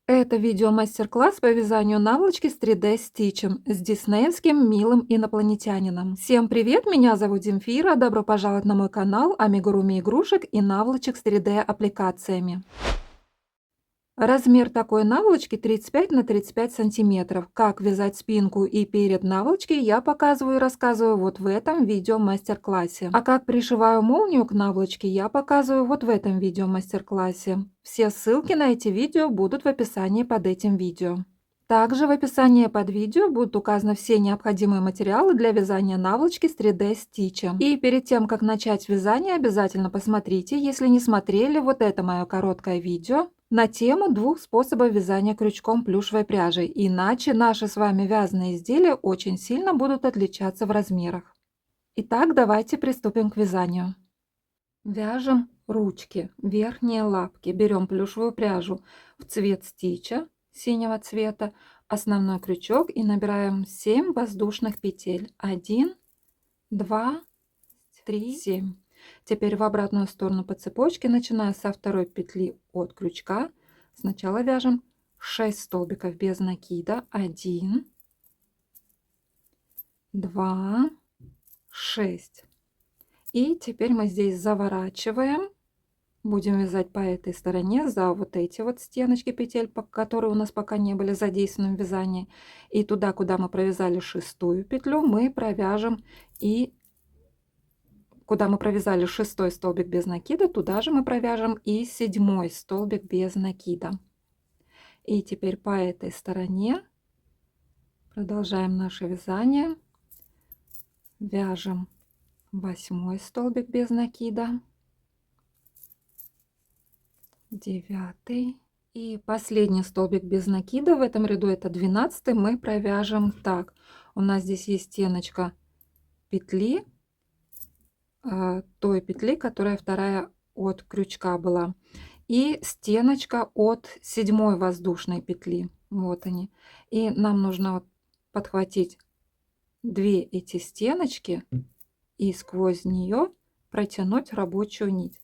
Это видео-мастер-класс по вязанию наволочки с 3D стичем с диснеевским милым инопланетянином. Всем привет, меня зовут Земфира, добро пожаловать на мой канал амигуруми игрушек и наволочек с 3D аппликациями. Размер такой наволочки 35 на 35 сантиметров. Как вязать спинку и перед наволочки я показываю и рассказываю вот в этом видео мастер-классе. А как пришиваю молнию к наволочке я показываю вот в этом видео мастер-классе. Все ссылки на эти видео будут в описании под этим видео. Также в описании под видео будут указаны все необходимые материалы для вязания наволочки с 3D стичем. И перед тем, как начать вязание, обязательно посмотрите, если не смотрели, вот это мое короткое видео на тему 2 способов вязания крючком плюшевой пряжей. Иначе наши с вами вязаные изделия очень сильно будут отличаться в размерах. Итак, давайте приступим к вязанию. Вяжем ручки, верхние лапки. Берем плюшевую пряжу в цвет стича, синего цвета, основной крючок и набираем 7 воздушных петель. 1, 2, 3, 7. Теперь в обратную сторону по цепочке, начиная со второй петли от крючка, сначала вяжем 6 столбиков без накида. 1, 2, 6. И теперь мы здесь заворачиваем. Будем вязать по этой стороне за вот эти вот стеночки петель, которые у нас пока не были задействованы в вязании. И туда, куда мы провязали 6-ю петлю, мы провяжем и куда мы провязали 6-й столбик без накида, туда же мы провяжем и 7-й столбик без накида. И теперь по этой стороне продолжаем наше вязание. Вяжем 8-й столбик без накида, 9-й и последний столбик без накида в этом ряду, это 12-й, мы провяжем так. У нас здесь есть стеночка петли, той петли, которая вторая от крючка была, и стеночка от 7-й воздушной петли. Вот они. И нам нужно вот подхватить 2 эти стеночки и сквозь нее протянуть рабочую нить.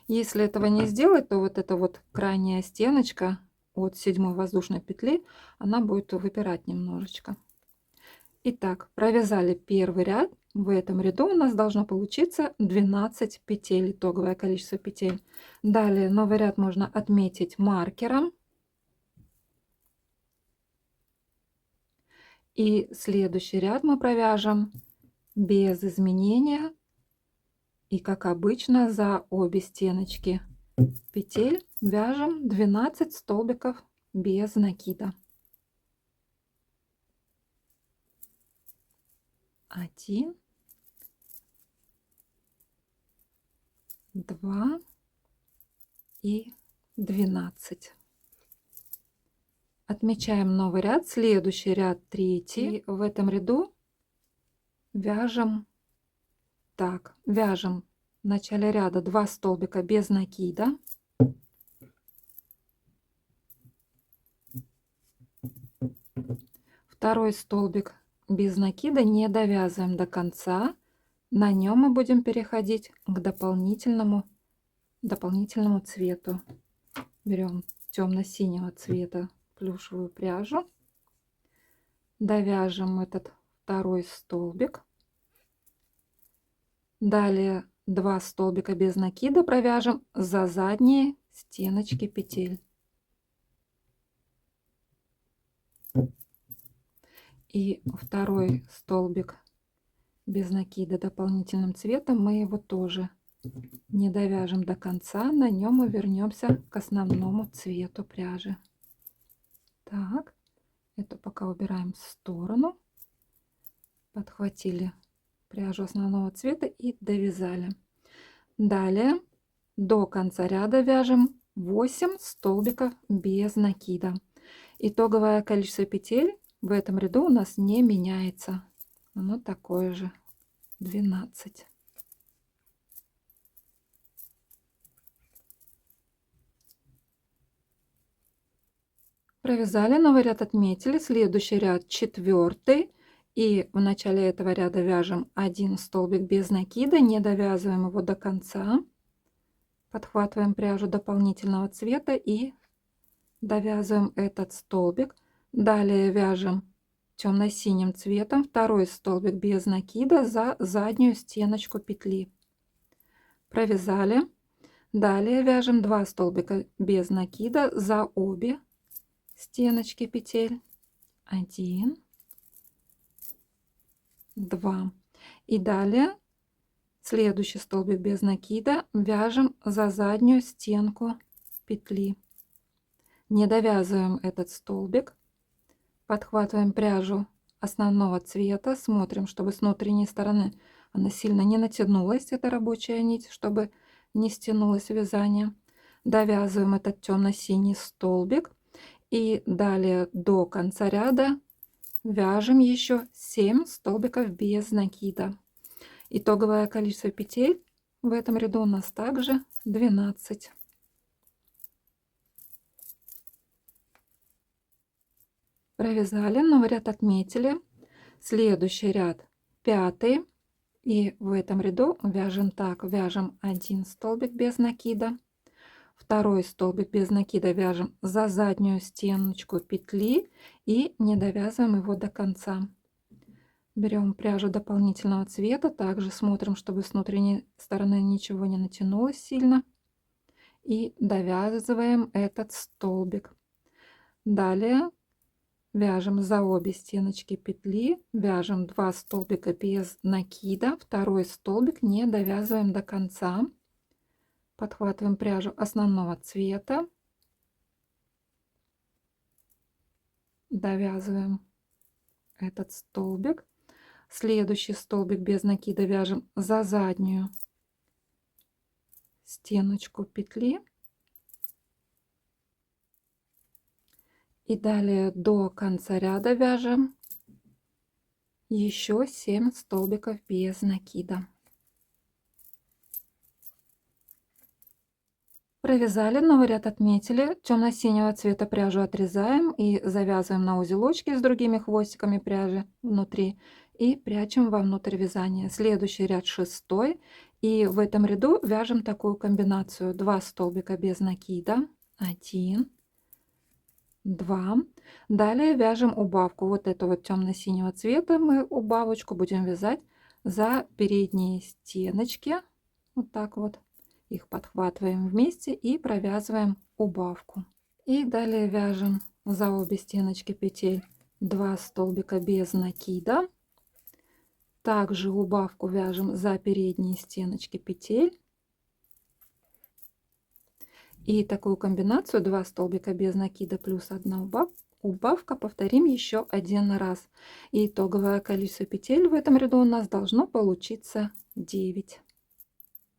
Если этого не сделать, то вот эта вот крайняя стеночка от 7-й воздушной петли, она будет выпирать немножечко. Итак, провязали первый ряд. В этом ряду у нас должно получиться 12 петель, итоговое количество петель. Далее новый ряд можно отметить маркером. И следующий ряд мы провяжем без изменения. И как обычно за обе стеночки петель вяжем 12 столбиков без накида. 1, 2 и 12. Отмечаем новый ряд, следующий ряд 3. В этом ряду вяжем так, вяжем в начале ряда 2 столбика без накида, второй столбик без накида не довязываем до конца, на нем мы будем переходить к дополнительному цвету. Берем темно-синего цвета плюшевую пряжу, довяжем этот второй столбик, далее 2 столбика без накида провяжем за задние стеночки петель. И второй столбик без накида дополнительным цветом мы его тоже не довяжем до конца, на нем мы вернемся к основному цвету пряжи. Так, это пока убираем в сторону, подхватили пряжу основного цвета и довязали. Далее до конца ряда вяжем 8 столбиков без накида. Итоговое количество петель в этом ряду у нас не меняется, оно такое же, 12. Провязали, новый ряд отметили, следующий ряд 4, и в начале этого ряда вяжем 1 столбик без накида, не довязываем его до конца, подхватываем пряжу дополнительного цвета и Довязываем этот столбик. Далее вяжем темно-синим цветом второй столбик без накида за заднюю стеночку петли. Провязали. Далее вяжем 2 столбика без накида за обе стеночки петель. 1, 2. И далее следующий столбик без накида вяжем за заднюю стенку петли. Не довязываем этот столбик. Подхватываем пряжу основного цвета. Смотрим, чтобы с внутренней стороны она сильно не натянулась, эта рабочая нить, чтобы не стянулось вязание. Довязываем этот темно-синий столбик. И далее до конца ряда вяжем еще 7 столбиков без накида. Итоговое количество петель в этом ряду у нас также 12. Провязали, новый ряд отметили. Следующий ряд 5. И в этом ряду вяжем так. Вяжем 1 столбик без накида. Второй столбик без накида вяжем за заднюю стеночку петли и не довязываем его до конца. Берем пряжу дополнительного цвета. Также смотрим, чтобы с внутренней стороны ничего не натянулось сильно. И довязываем этот столбик. Далее вяжем за обе стеночки петли, вяжем 2 столбика без накида, второй столбик не довязываем до конца. Подхватываем пряжу основного цвета, довязываем этот столбик. Следующий столбик без накида вяжем за заднюю стеночку петли. И далее до конца ряда вяжем еще 7 столбиков без накида. Провязали, новый ряд отметили. Темно-синего цвета пряжу отрезаем и завязываем на узелочки с другими хвостиками пряжи внутри и прячем вовнутрь вязания. Следующий ряд 6. И в этом ряду вяжем такую комбинацию: 2 столбика без накида, 1, 2. Далее вяжем убавку. Вот эту вот темно-синего цвета мы убавочку будем вязать за передние стеночки. Вот так вот. Их подхватываем вместе и провязываем убавку. И далее вяжем за обе стеночки петель 2 столбика без накида. Также убавку вяжем за передние стеночки петель. И такую комбинацию 2 столбика без накида плюс 1 убавка повторим еще 1 раз. И итоговое количество петель в этом ряду у нас должно получиться 9.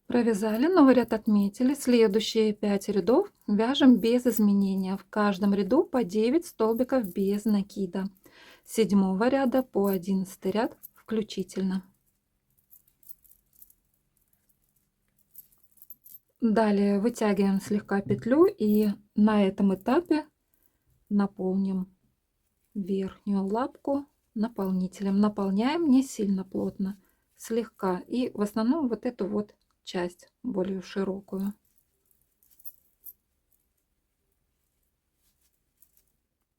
Провязали, новый ряд отметили. Следующие 5 рядов вяжем без изменения. В каждом ряду по 9 столбиков без накида. С 7 ряда по 11 ряд включительно. Далее вытягиваем слегка петлю и на этом этапе наполним верхнюю лапку наполнителем. Наполняем не сильно плотно, слегка. И в основном вот эту вот часть более широкую.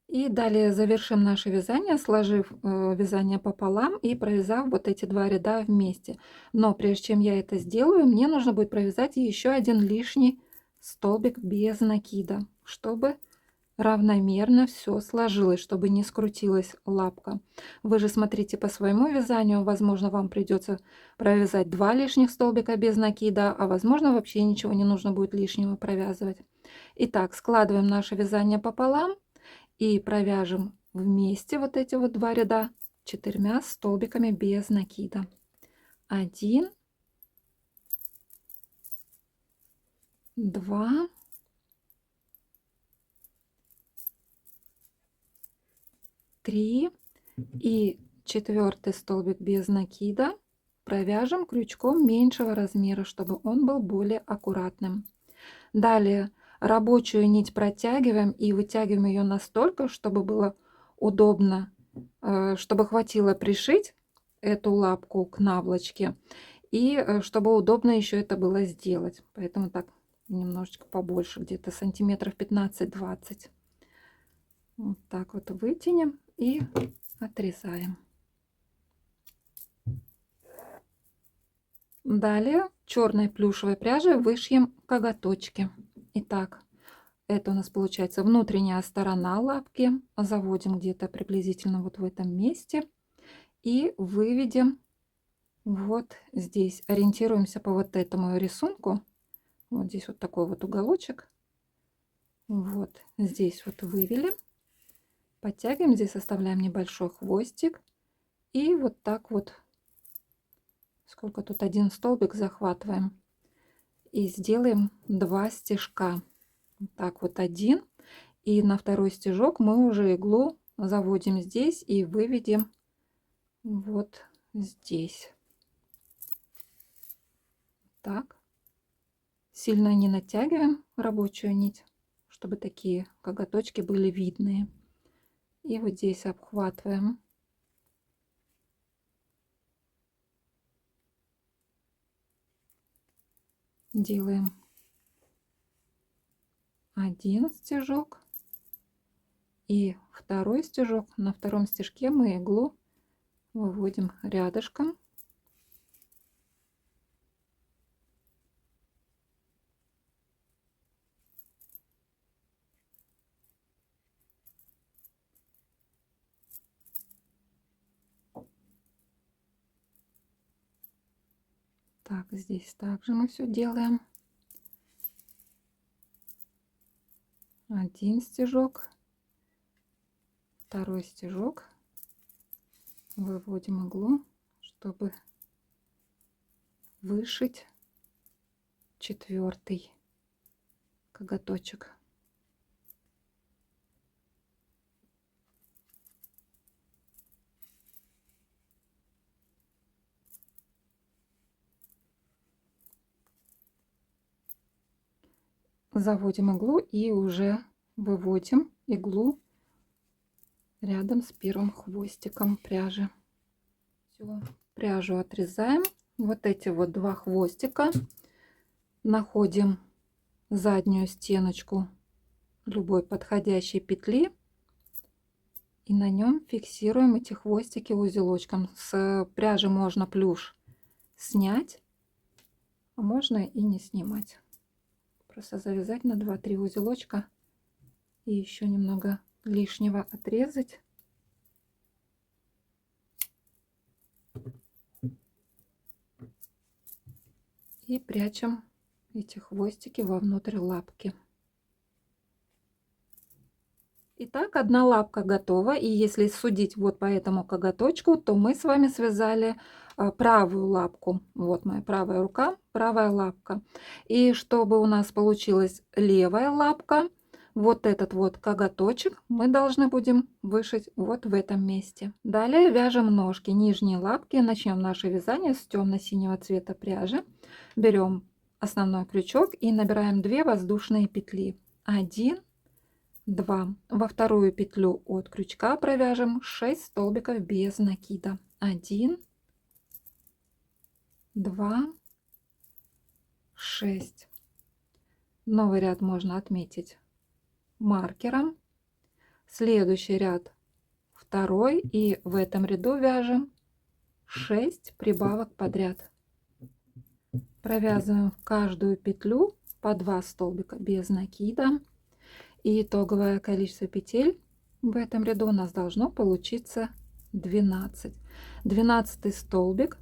И далее завершим наше вязание, сложив вязание пополам и провязав вот эти 2 ряда вместе. Но прежде чем я это сделаю, мне нужно будет провязать еще один лишний столбик без накида, чтобы равномерно все сложилось, чтобы не скрутилась лапка. Вы же смотрите по своему вязанию, возможно, вам придется провязать 2 лишних столбика без накида, а возможно, вообще ничего не нужно будет лишнего провязывать. Итак, складываем наше вязание пополам и провяжем вместе вот эти вот 2 ряда 4 столбиками без накида. 1, 2, 3 и 4 столбик без накида провяжем крючком меньшего размера, чтобы он был более аккуратным. Далее рабочую нить протягиваем и вытягиваем ее настолько, чтобы было удобно, чтобы хватило пришить эту лапку к наволочке и чтобы удобно еще это было сделать. Поэтому так немножечко побольше, где-то сантиметров 15-20. Вот так вот вытянем и отрезаем. Далее черной плюшевой пряжей вышьем коготочки. Итак, это у нас получается внутренняя сторона лапки. Заводим где-то приблизительно вот в этом месте и выведем вот здесь. Ориентируемся по вот этому рисунку. Вот здесь вот такой вот уголочек. Вот здесь вот вывели. Подтягиваем, здесь оставляем небольшой хвостик. И вот так вот, сколько тут, один столбик захватываем. И сделаем 2 стежка. Так вот один. И на второй стежок мы уже иглу заводим здесь и выведем вот здесь. Так. Сильно не натягиваем рабочую нить, чтобы такие коготочки были видные. И вот здесь обхватываем. Делаем один стежок и второй стежок. На втором стежке мы иглу выводим рядышком. Так, здесь также мы все делаем. Один стежок, второй стежок, выводим иглу, чтобы вышить 4-й коготочек. Заводим иглу и уже выводим иглу рядом с первым хвостиком пряжи. Все, пряжу отрезаем. Вот эти вот 2 хвостика. Находим заднюю стеночку любой подходящей петли и на нем фиксируем эти хвостики узелочком. С пряжи можно плюш снять, а можно и не снимать. Просто завязать на 2-3 узелочка и еще немного лишнего отрезать. И прячем эти хвостики вовнутрь лапки. Итак, одна лапка готова. И если судить вот по этому коготочку, то мы с вами связали правую лапку. Вот моя правая рука, правая лапка. И чтобы у нас получилась левая лапка, вот этот вот коготочек мы должны будем вышить вот в этом месте. Далее вяжем ножки, нижние лапки. Начнем наше вязание с темно-синего цвета пряжи. Берем основной крючок и набираем 2 воздушные петли. 1, 2. Во вторую петлю от крючка провяжем 6 столбиков без накида. 1, 2, 6. Новый ряд можно отметить маркером. Следующий ряд второй, и в этом ряду вяжем 6 прибавок подряд. Провязываем в каждую петлю по 2 столбика без накида. И итоговое количество петель в этом ряду у нас должно получиться 12. 12 столбик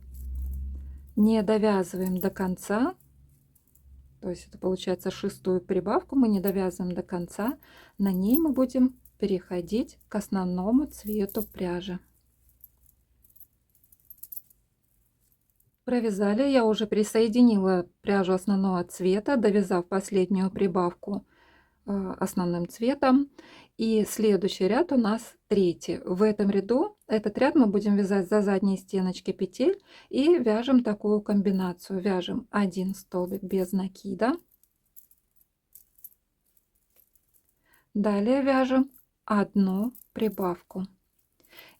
не довязываем до конца, то есть это получается 6-ю прибавку мы не довязываем до конца. На ней мы будем переходить к основному цвету пряжи. Провязали, я уже присоединила пряжу основного цвета, довязав последнюю прибавку основным цветом. И следующий ряд у нас 3. В этом ряду этот ряд мы будем вязать за задние стеночки петель и вяжем такую комбинацию. Вяжем 1 столбик без накида. Далее вяжем 1 прибавку.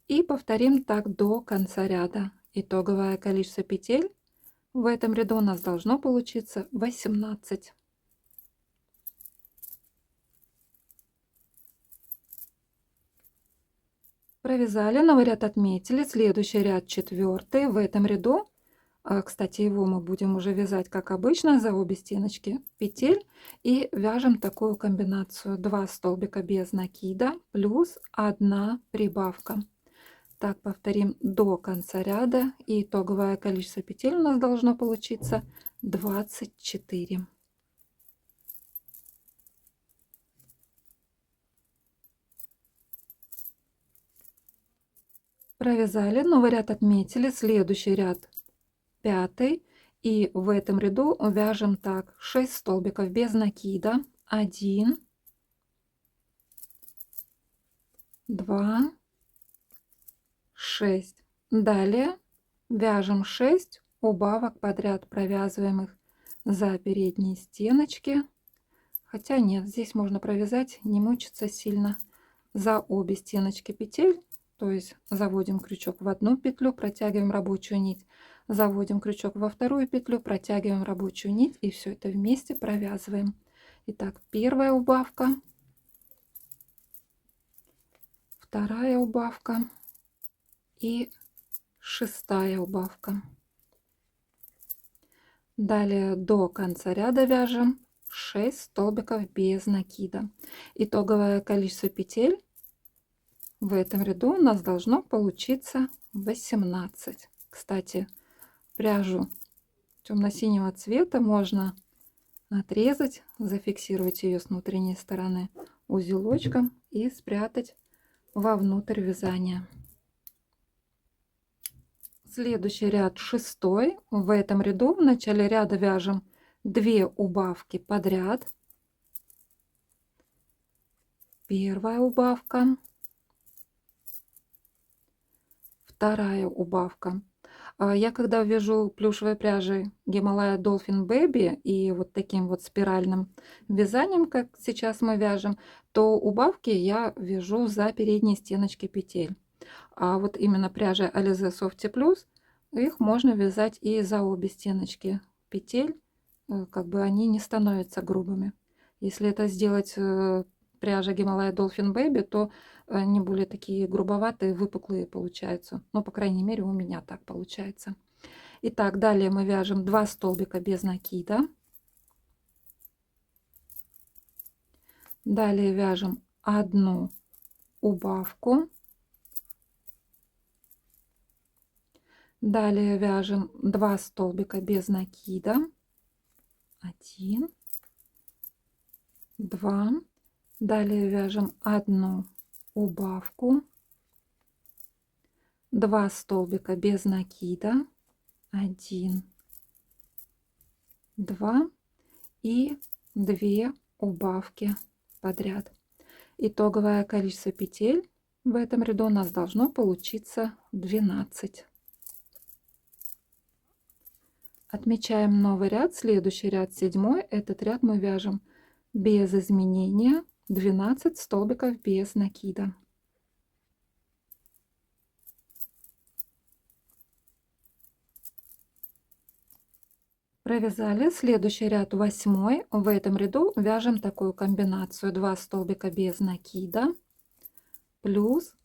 И повторим так до конца ряда. Итоговое количество петель в этом ряду у нас должно получиться 18. Провязали, новый ряд отметили, следующий ряд 4. В этом ряду, кстати, его мы будем уже вязать как обычно за обе стеночки петель и вяжем такую комбинацию: 2 столбика без накида плюс 1 прибавка. Так повторим до конца ряда, и итоговое количество петель у нас должно получиться 24. Провязали, новый ряд отметили, следующий ряд 5, и в этом ряду вяжем так: 6 столбиков без накида, 1, 2, 6. Далее вяжем 6 убавок подряд, провязываем их за передние стеночки, хотя нет, здесь можно провязать, не мучиться сильно, за обе стеночки петель. То есть заводим крючок в одну петлю, протягиваем рабочую нить, заводим крючок во вторую петлю, протягиваем рабочую нить, и все это вместе провязываем. Итак, первая убавка, вторая убавка и 6-я убавка. Далее до конца ряда вяжем 6 столбиков без накида. Итоговое количество петель в этом ряду у нас должно получиться 18. Кстати, пряжу темно-синего цвета можно отрезать, зафиксировать ее с внутренней стороны узелочком и спрятать вовнутрь вязания. Следующий ряд 6. В этом ряду в начале ряда вяжем 2 убавки подряд. Первая убавка, вторая убавка. Я когда вяжу плюшевой пряжей Гималая Dolphin Baby и вот таким вот спиральным вязанием, как сейчас мы вяжем, то убавки я вяжу за передние стеночки петель. А вот именно пряжей Alize Softy Plus их можно вязать и за обе стеночки петель, как бы они не становятся грубыми. Если это сделать пряжа Гималая Dolphin Baby, то они более такие грубоватые, выпуклые получаются. Ну, по крайней мере, у меня так получается. Итак, далее мы вяжем 2 столбика без накида. Далее вяжем 1 убавку. Далее вяжем 2 столбика без накида. 1, 2. Далее вяжем 1 убавку, 2 столбика без накида, 1, 2 и 2 убавки подряд. Итоговое количество петель в этом ряду у нас должно получиться 12. Отмечаем новый ряд, следующий ряд 7. Этот ряд мы вяжем без изменения, 12 столбиков без накида. Провязали, следующий ряд 8. В этом ряду вяжем такую комбинацию: 2 столбика без накида плюс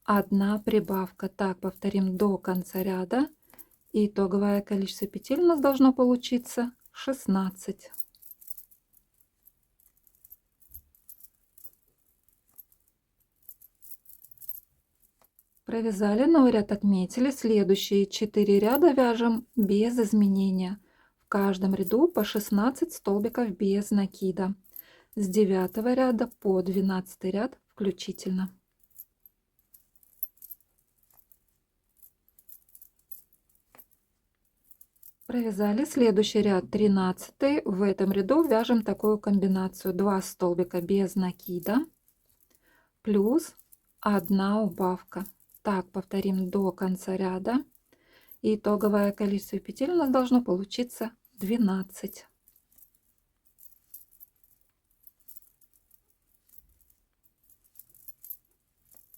1 прибавка. Так повторим до конца ряда. И итоговое количество петель у нас должно получиться 16. Провязали, новый ряд отметили, следующие 4 ряда вяжем без изменения. В каждом ряду по 16 столбиков без накида, с 9 ряда по 12 ряд включительно. Провязали, следующий ряд 13. В этом ряду вяжем такую комбинацию: 2 столбика без накида плюс 1 убавка. Так повторим до конца ряда. И итоговое количество петель у нас должно получиться 12.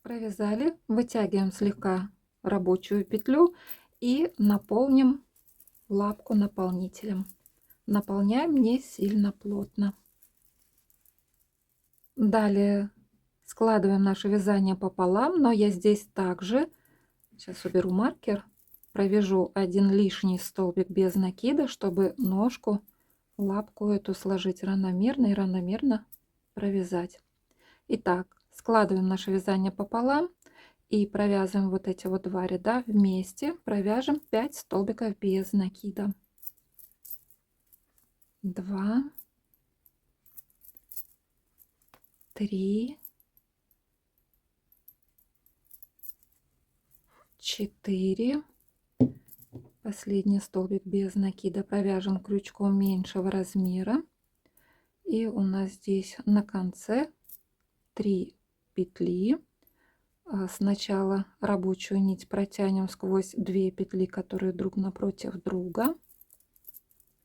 Провязали, вытягиваем слегка рабочую петлю и наполним лапку наполнителем. Наполняем не сильно плотно. Далее Складываем наше вязание пополам, но я здесь также, сейчас уберу маркер, провяжу один лишний столбик без накида, чтобы ножку, лапку эту сложить равномерно и равномерно провязать. Итак, складываем наше вязание пополам и провязываем вот эти вот два ряда вместе, провяжем 5 столбиков без накида. 2, 3, 4, последний столбик без накида провяжем крючком меньшего размера, и у нас здесь на конце 3 петли. Сначала рабочую нить протянем сквозь 2 петли, которые друг напротив друга,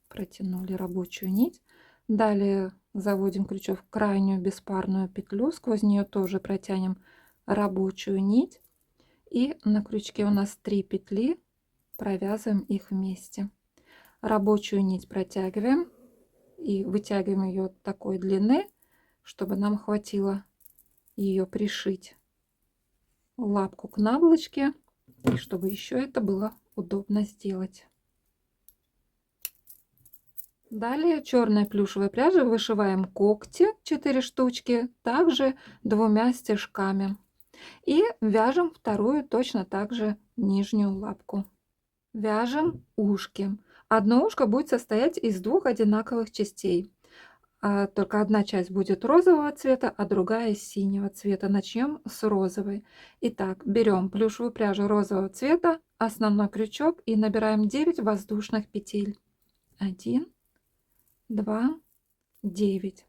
протянули рабочую нить. Далее заводим крючок в крайнюю беспарную петлю, сквозь нее тоже протянем рабочую нить, и на крючке у нас 3 петли, провязываем их вместе. Рабочую нить протягиваем и вытягиваем ее такой длины, чтобы нам хватило ее пришить лапку к наволочке, и чтобы еще это было удобно сделать. Далее черной плюшевой пряжей вышиваем когти 4 штучки, также 2 стежками, и вяжем вторую точно так же нижнюю лапку. Вяжем ушки. Одно ушко будет состоять из 2 одинаковых частей. Только одна часть будет розового цвета, а другая синего цвета. Начнем с розовой. Итак, берем плюшевую пряжу розового цвета, основной крючок и набираем 9 воздушных петель. 1, 2, 9.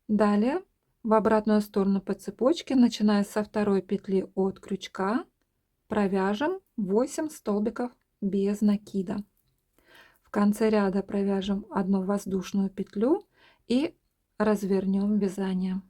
Далее в обратную сторону по цепочке, начиная со второй петли от крючка, провяжем 8 столбиков без накида. В конце ряда провяжем одну воздушную петлю и развернем вязание.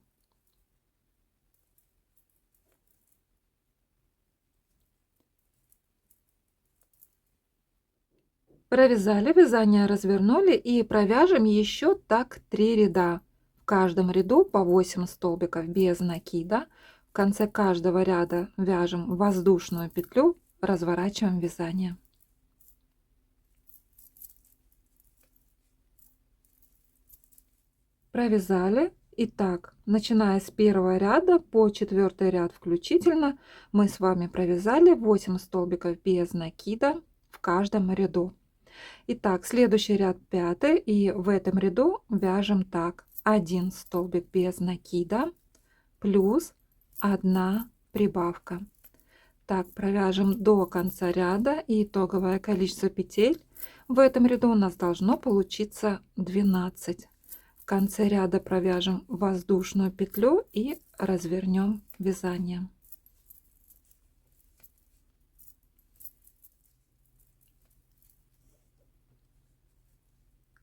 Провязали, вязание развернули и провяжем еще так 3 ряда. В каждом ряду по 8 столбиков без накида. В конце каждого ряда вяжем воздушную петлю, разворачиваем вязание. Провязали. Итак, начиная с первого ряда по 4 ряд включительно, мы с вами провязали 8 столбиков без накида в каждом ряду. Итак, следующий ряд 5, и в этом ряду вяжем так: 1 столбик без накида плюс 1 прибавка. Так провяжем до конца ряда, и итоговое количество петель в этом ряду у нас должно получиться 12. В конце ряда провяжем воздушную петлю и развернем вязание.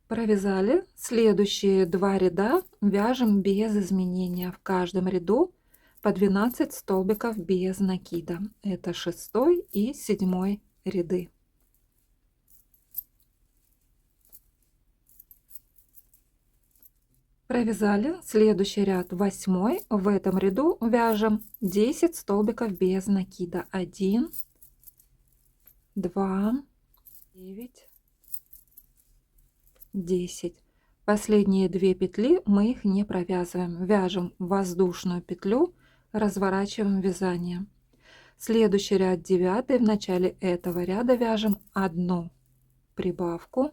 Провязали. Следующие 2 ряда вяжем без изменения. В каждом ряду по 12 столбиков без накида. Это 6 и 7 ряды. Провязали. Следующий ряд 8. В этом ряду вяжем 10 столбиков без накида. 1, 2, 9, 10. Последние 2 петли мы их не провязываем. Вяжем воздушную петлю, разворачиваем вязание. Следующий ряд 9. В начале этого ряда вяжем 1 прибавку.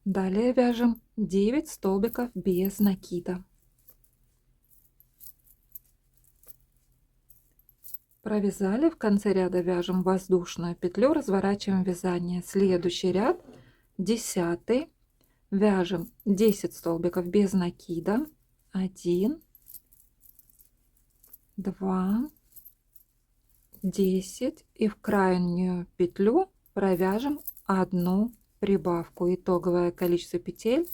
Далее вяжем 9 столбиков без накида. Провязали. В конце ряда вяжем воздушную петлю, разворачиваем вязание. Следующий ряд 10. Вяжем 10 столбиков без накида. 1, 2, 10. И в крайнюю петлю провяжем 1 прибавку. Итоговое количество петель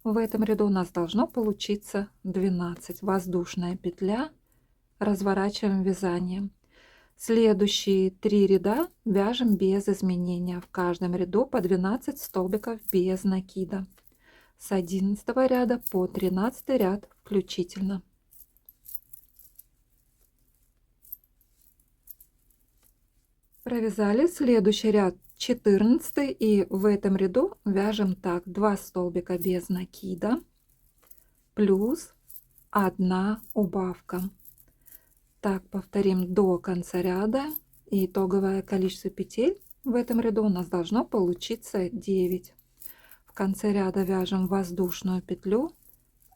в этом ряду у нас должно получиться 12. Воздушная петля, разворачиваем вязание. Следующие 3 ряда вяжем без изменения. В каждом ряду по 12 столбиков без накида. с 11 ряда по 13 ряд включительно. Провязали следующий ряд 14 и в этом ряду вяжем так: 2 столбика без накида плюс 1 убавка. Так повторим до конца ряда, и итоговое количество петель в этом ряду у нас должно получиться 9. В конце ряда вяжем воздушную петлю,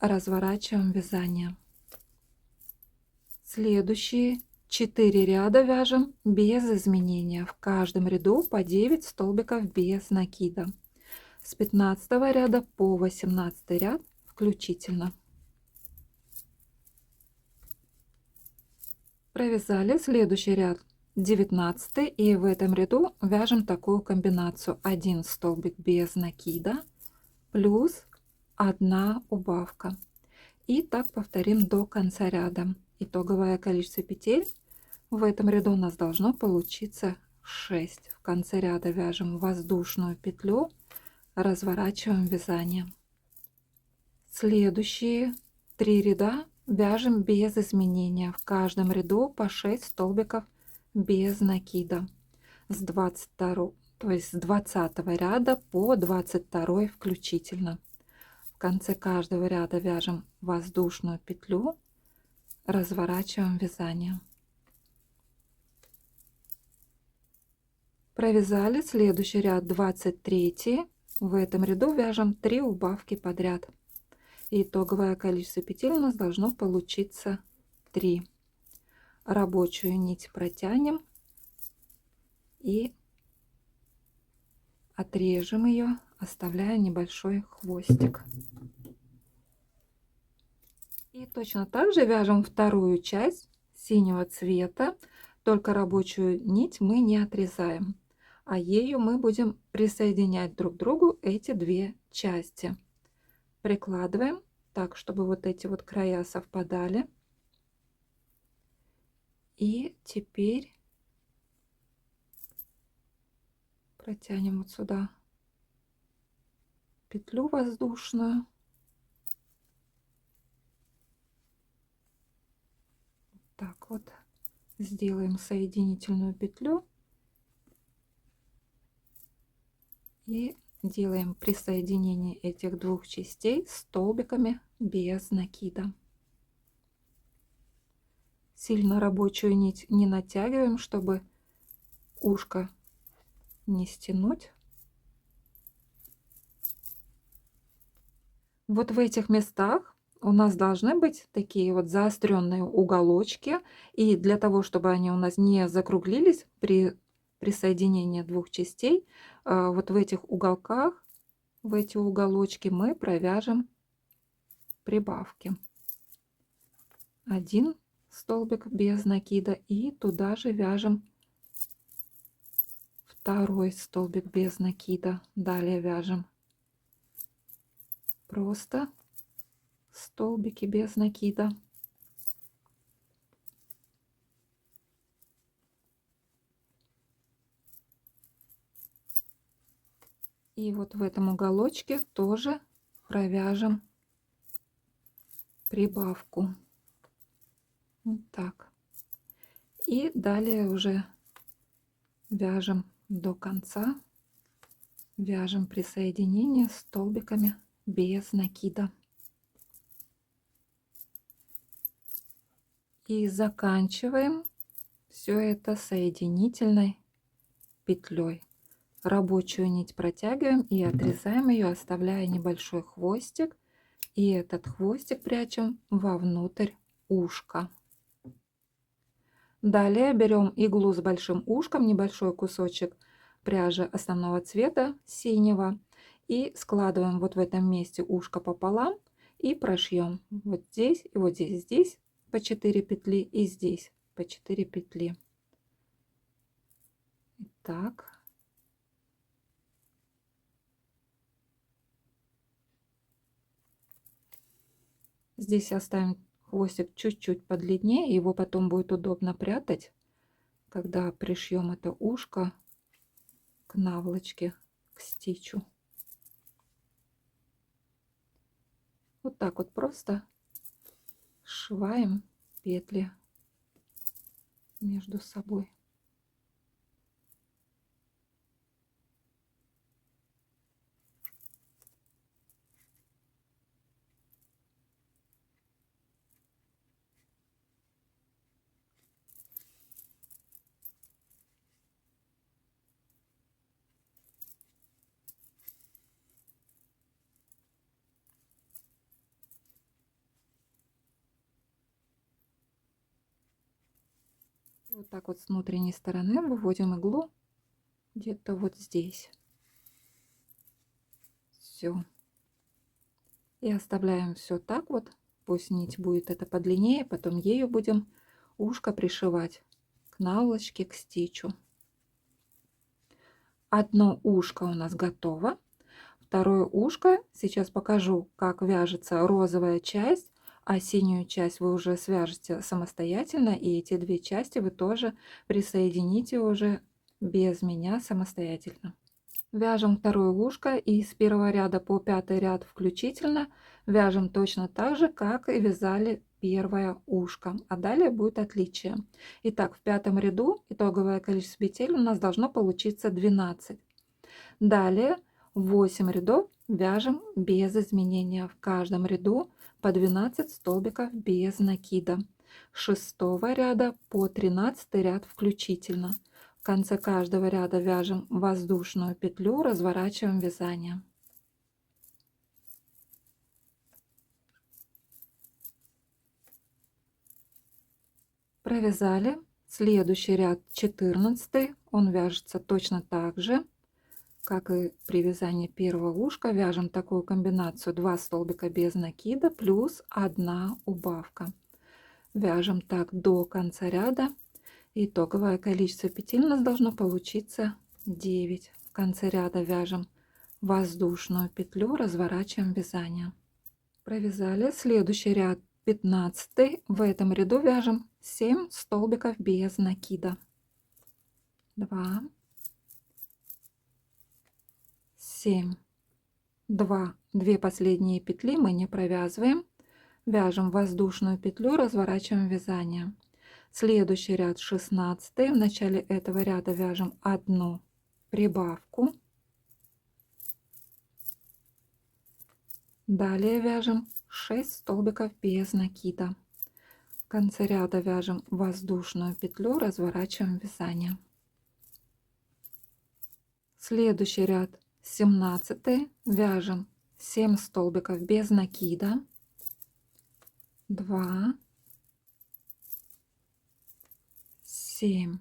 разворачиваем вязание. Следующие 4 ряда вяжем без изменения. В каждом ряду по 9 столбиков без накида. С 15 ряда по 18 ряд включительно. Провязали следующий ряд 19 и в этом ряду вяжем такую комбинацию: 1 столбик без накида плюс 1 убавка. И так повторим до конца ряда. Итоговое количество петель в этом ряду у нас должно получиться 6. В конце ряда вяжем воздушную петлю, разворачиваем вязание. Следующие 3 ряда вяжем без изменения. В каждом ряду по 6 столбиков без накида. С 22, то есть с 20 ряда по 22 включительно. В конце каждого ряда вяжем воздушную петлю, разворачиваем вязание. Провязали следующий ряд 23. В этом ряду вяжем 3 убавки подряд. Итоговое количество петель у нас должно получиться 3. Рабочую нить протянем и отрежем ее, оставляя небольшой хвостик. И точно так же вяжем вторую часть синего цвета, только рабочую нить мы не отрезаем, а ею мы будем присоединять друг к другу эти две части. Прикладываем так, чтобы вот эти вот края совпадали. И теперь протянем вот сюда петлю воздушную. Так вот сделаем соединительную петлю и делаем присоединение этих двух частей столбиками без накида. Сильно рабочую нить не натягиваем, чтобы ушко не стянуть. Вот в этих местах у нас должны быть такие вот заостренные уголочки, и для того, чтобы они у нас не закруглились при присоединении двух частей, вот в этих уголках, в эти уголочки мы провяжем прибавки. 1 столбик без накида и туда же вяжем 2 столбик без накида. Далее вяжем просто столбики без накида. И вот в этом уголочке тоже провяжем прибавку. Вот так. И далее уже вяжем до конца. Вяжем присоединение столбиками без накида. И заканчиваем все это соединительной петлей. Рабочую нить протягиваем и отрезаем ее, оставляя небольшой хвостик. И этот хвостик прячем вовнутрь ушка. Далее берем иглу с большим ушком, небольшой кусочек пряжи основного цвета синего, и складываем вот в этом месте ушко пополам и прошьем вот здесь и вот здесь, здесь по 4 петли и здесь по 4 петли. Так. Здесь оставим хвостик чуть-чуть подлиннее, его потом будет удобно прятать, когда пришьем это ушко к наволочке, к стичу. Вот так вот просто сшиваем петли между собой. Вот так вот с внутренней стороны выводим иглу где-то вот здесь. Все. И оставляем все так вот. Пусть нить будет это подлиннее, потом ею будем ушко пришивать к наволочке, к стичу. Одно ушко у нас готово. Второе ушко. Сейчас покажу, как вяжется розовая часть, а синюю часть вы уже свяжете самостоятельно. И эти две части вы тоже присоедините уже без меня самостоятельно. Вяжем второе ушко и с первого ряда по пятый ряд включительно вяжем точно так же, как и вязали первое ушко. А далее будет отличие. Итак, в пятом ряду итоговое количество петель у нас должно получиться 12. Далее 8 рядов вяжем без изменения. В каждом ряду по 12 столбиков без накида. С 6 ряда по 13 ряд включительно. В конце каждого ряда вяжем воздушную петлю, разворачиваем вязание. Провязали. Следующий ряд 14. Он вяжется точно так же, как и при вязании первого ушка. Вяжем такую комбинацию: 2 столбика без накида плюс 1 убавка. Вяжем так до конца ряда. Итоговое количество петель у нас должно получиться 9. В конце ряда вяжем воздушную петлю, разворачиваем вязание. Провязали. Следующий ряд 15. В этом ряду вяжем 7 столбиков без накида. 2, 7, 2. 2 последние петли мы не провязываем. Вяжем воздушную петлю, разворачиваем вязание. Следующий ряд 16. В начале этого ряда вяжем 1 прибавку. Далее вяжем 6 столбиков без накида. В конце ряда вяжем воздушную петлю, разворачиваем вязание. Следующий ряд 17. Вяжем 7 столбиков без накида. 2, 7.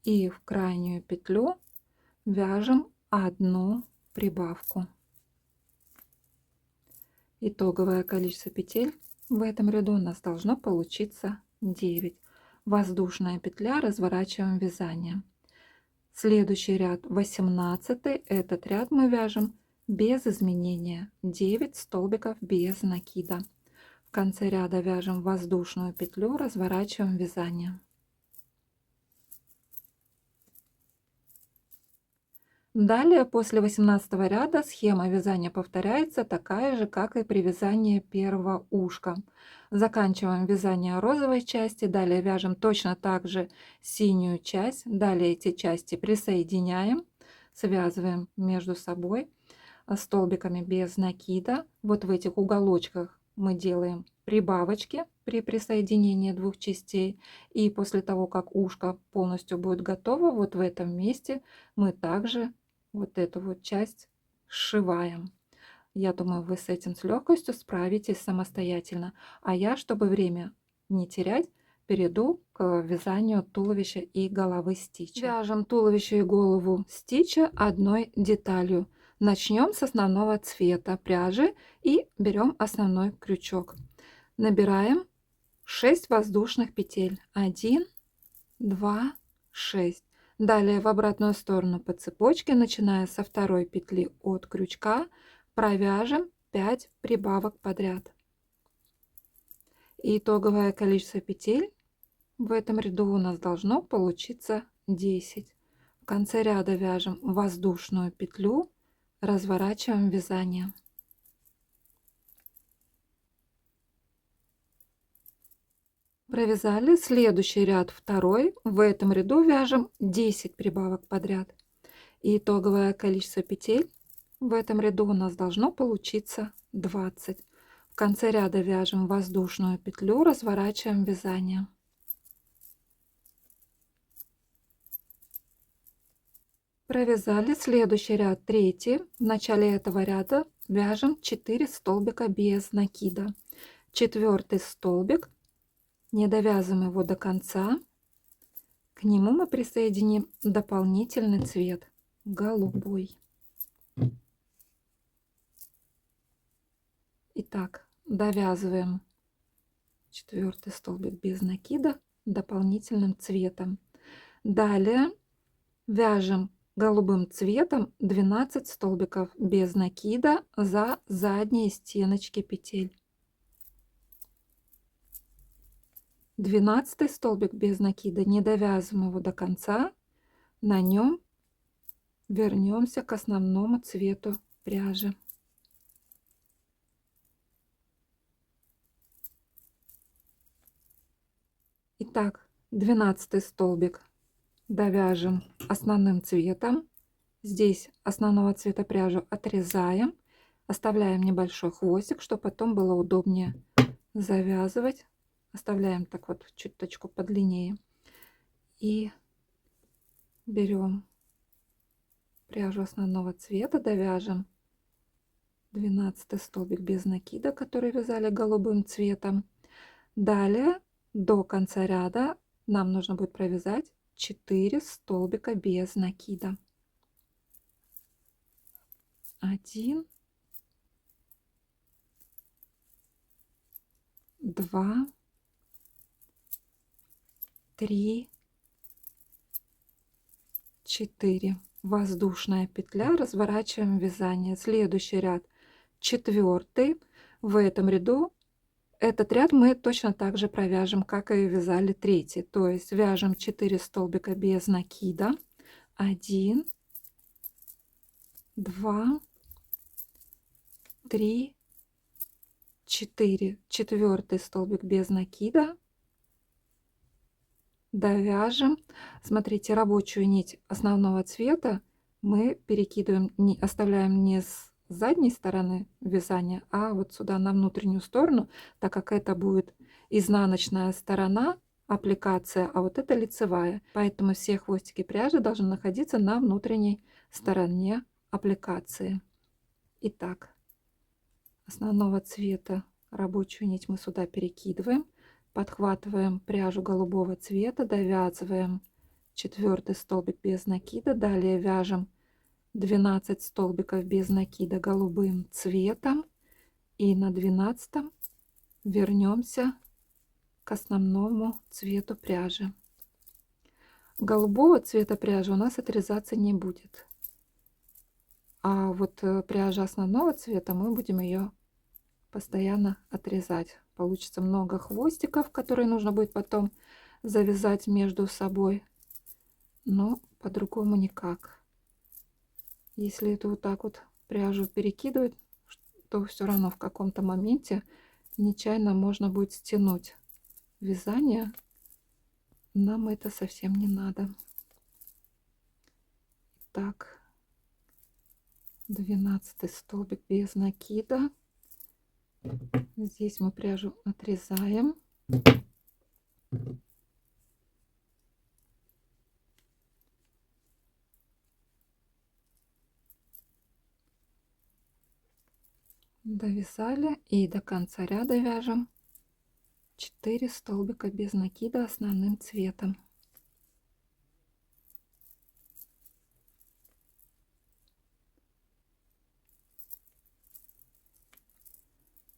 И в крайнюю петлю вяжем 1 прибавку. Итоговое количество петель в этом ряду у нас должно получиться 9. Воздушная петля, разворачиваем вязание. Следующий ряд 18. Этот ряд мы вяжем без изменения. 9 столбиков без накида. В конце ряда вяжем воздушную петлю, разворачиваем вязание. Далее после 18 ряда схема вязания повторяется такая же, как и при вязании первого ушка. Заканчиваем вязание розовой части, далее вяжем точно так же синюю часть, далее эти части присоединяем, связываем между собой столбиками без накида. Вот в этих уголочках мы делаем прибавочки при присоединении двух частей, и после того, как ушко полностью будет готово, вот в этом месте мы также вот эту вот часть сшиваем. Я думаю, вы с этим с легкостью справитесь самостоятельно. А я, чтобы время не терять, перейду к вязанию туловища и головы стича. Вяжем туловище и голову стича одной деталью. Начнем с основного цвета пряжи и берем основной крючок. Набираем 6 воздушных петель. 1, 2, 6. Далее в обратную сторону по цепочке, начиная со второй петли от крючка, провяжем 5 прибавок подряд. Итоговое количество петель в этом ряду у нас должно получиться 10. В конце ряда вяжем воздушную петлю, разворачиваем вязание. Провязали следующий ряд второй. В этом ряду вяжем 10 прибавок подряд. И итоговое количество петель в этом ряду у нас должно получиться 20. В конце ряда вяжем воздушную петлю, разворачиваем вязание. Провязали следующий ряд третий. В начале этого ряда вяжем 4 столбика без накида. Четвертый столбик, не довязываем его до конца. К нему мы присоединим дополнительный цвет голубой. Итак, довязываем четвертый столбик без накида дополнительным цветом. Далее вяжем голубым цветом 12 столбиков без накида за задние стеночки петель. 12 столбик без накида, не довязываем его до конца, на нем вернемся к основному цвету пряжи. Итак, 12 столбик довяжем основным цветом. Здесь основного цвета пряжу отрезаем, оставляем небольшой хвостик, чтобы потом было удобнее завязывать. Оставляем так вот чуточку подлиннее. И берем пряжу основного цвета, довяжем 12 столбик без накида, который вязали голубым цветом. Далее до конца ряда нам нужно будет провязать 4 столбика без накида. 1, 2, 3, 4. Воздушная петля, разворачиваем вязание. Следующий ряд четвертый. В этом ряду этот ряд мы точно так же провяжем, как и вязали третий. То есть вяжем 4 столбика без накида. 1, 2, 3, 4. Четвертый столбик без накида. Довяжем. Смотрите, рабочую нить основного цвета мы перекидываем, оставляем не с задней стороны вязания, а вот сюда на внутреннюю сторону, так как это будет изнаночная сторона аппликация, а вот это лицевая. Поэтому все хвостики пряжи должны находиться на внутренней стороне аппликации. Итак, основного цвета рабочую нить мы сюда перекидываем. Подхватываем пряжу голубого цвета, довязываем четвертый столбик без накида, далее вяжем 12 столбиков без накида голубым цветом и на 12 вернемся к основному цвету пряжи. Голубого цвета пряжи у нас отрезаться не будет, а вот пряжа основного цвета мы будем ее постоянно отрезать. Получится много хвостиков, которые нужно будет потом завязать между собой, но по-другому никак. Если это вот так вот пряжу перекидывать, то все равно в каком-то моменте нечаянно можно будет стянуть вязание. Нам это совсем не надо. Так, 12 столбик без накида. Здесь мы пряжу отрезаем. Довязали и до конца ряда вяжем 4 столбика без накида основным цветом.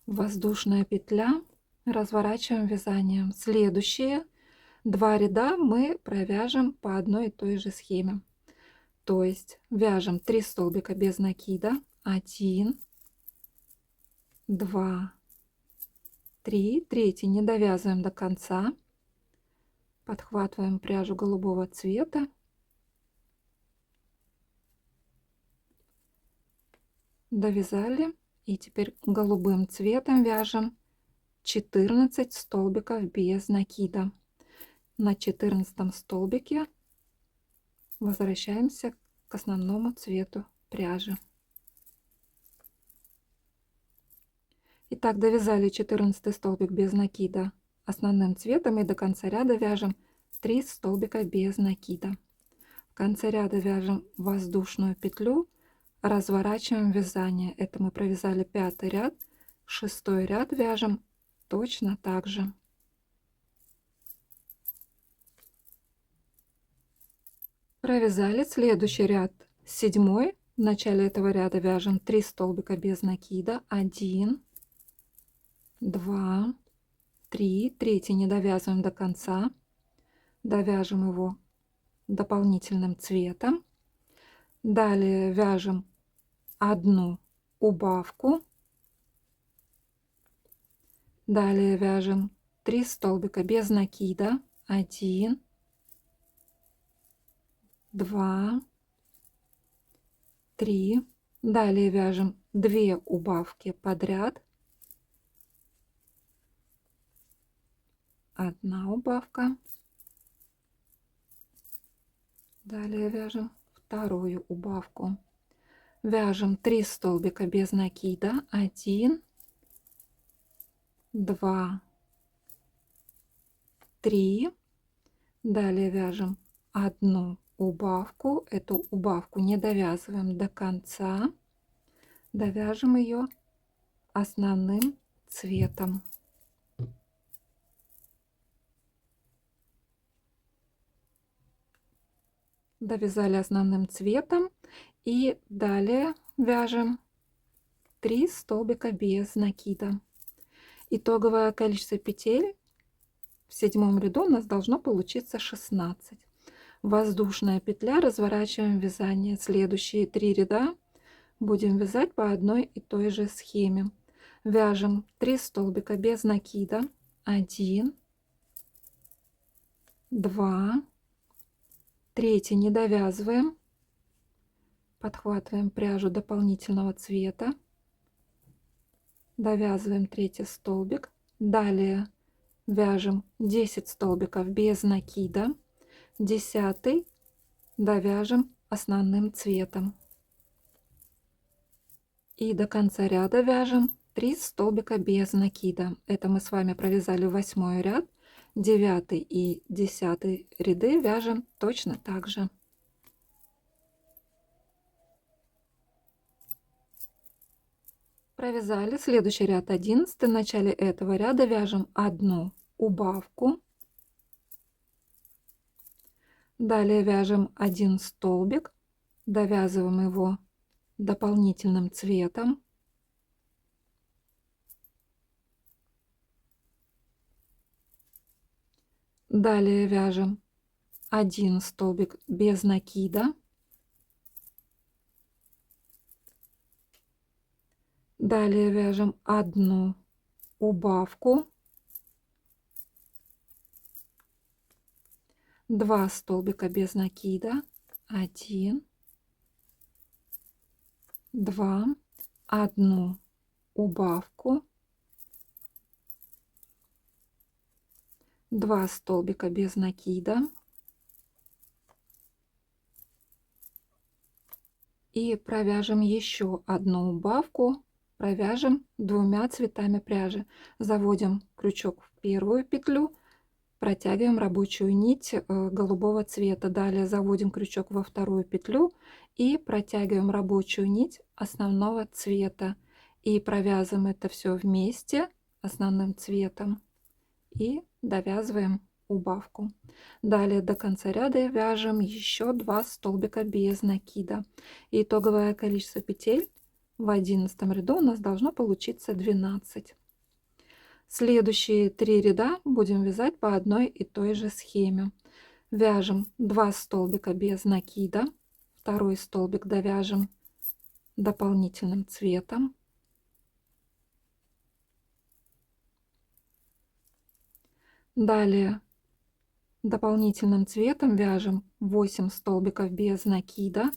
Воздушная петля, разворачиваем вязанием. Следующие два ряда мы провяжем по одной и той же схеме. То есть вяжем 3 столбика без накида. 1, 2, 3. Третий не довязываем до конца. Подхватываем пряжу голубого цвета. Довязали. И теперь голубым цветом вяжем 14 столбиков без накида. На 14 столбике возвращаемся к основному цвету пряжи. Итак, довязали 14 столбик без накида основным цветом и до конца ряда вяжем 3 столбика без накида. В конце ряда вяжем воздушную петлю, разворачиваем вязание. Это мы провязали 5-й ряд, 6-й ряд вяжем точно так же. Провязали следующий ряд, 7-й. В начале этого ряда вяжем 3 столбика без накида, 1, 2, 3, третий не довязываем до конца, довяжем его дополнительным цветом. Далее вяжем одну убавку, далее вяжем 3 столбика без накида, 1, 2, 3, далее вяжем 2 убавки подряд, 1 убавка, далее вяжем вторую убавку, вяжем 3 столбика без накида, 1, 2, 3, далее вяжем одну убавку, эту убавку не довязываем до конца, довяжем ее основным цветом. Довязали основным цветом и далее вяжем 3 столбика без накида. Итоговое количество петель в 7-м ряду у нас должно получиться 16. Воздушная петля, разворачиваем вязание. Следующие 3 ряда будем вязать по одной и той же схеме. Вяжем 3 столбика без накида, 1, 2, третий не довязываем, подхватываем пряжу дополнительного цвета, довязываем 3 столбик, далее вяжем 10 столбиков без накида, 10 довяжем основным цветом и до конца ряда вяжем 3 столбика без накида. Это мы с вами провязали 8-й ряд, 9 и 10 ряды вяжем точно так же. Провязали следующий ряд 11. В начале этого ряда вяжем одну убавку, далее вяжем 1 столбик, довязываем его дополнительным цветом, далее вяжем 1 столбик без накида, далее вяжем одну убавку, 2 столбика без накида, 1, 2, 1 убавку, 2 столбика без накида и провяжем еще одну убавку, провяжем 2 цветами пряжи. Заводим крючок в первую петлю, протягиваем рабочую нить голубого цвета, далее заводим крючок во вторую петлю и протягиваем рабочую нить основного цвета и провязываем это все вместе основным цветом и довязываем убавку. Далее до конца ряда вяжем еще 2 столбика без накида. Итоговое количество петель в 11 ряду у нас должно получиться 12. Следующие 3 ряда будем вязать по одной и той же схеме. Вяжем 2 столбика без накида, второй столбик довяжем дополнительным цветом, далее дополнительным цветом вяжем 8 столбиков без накида,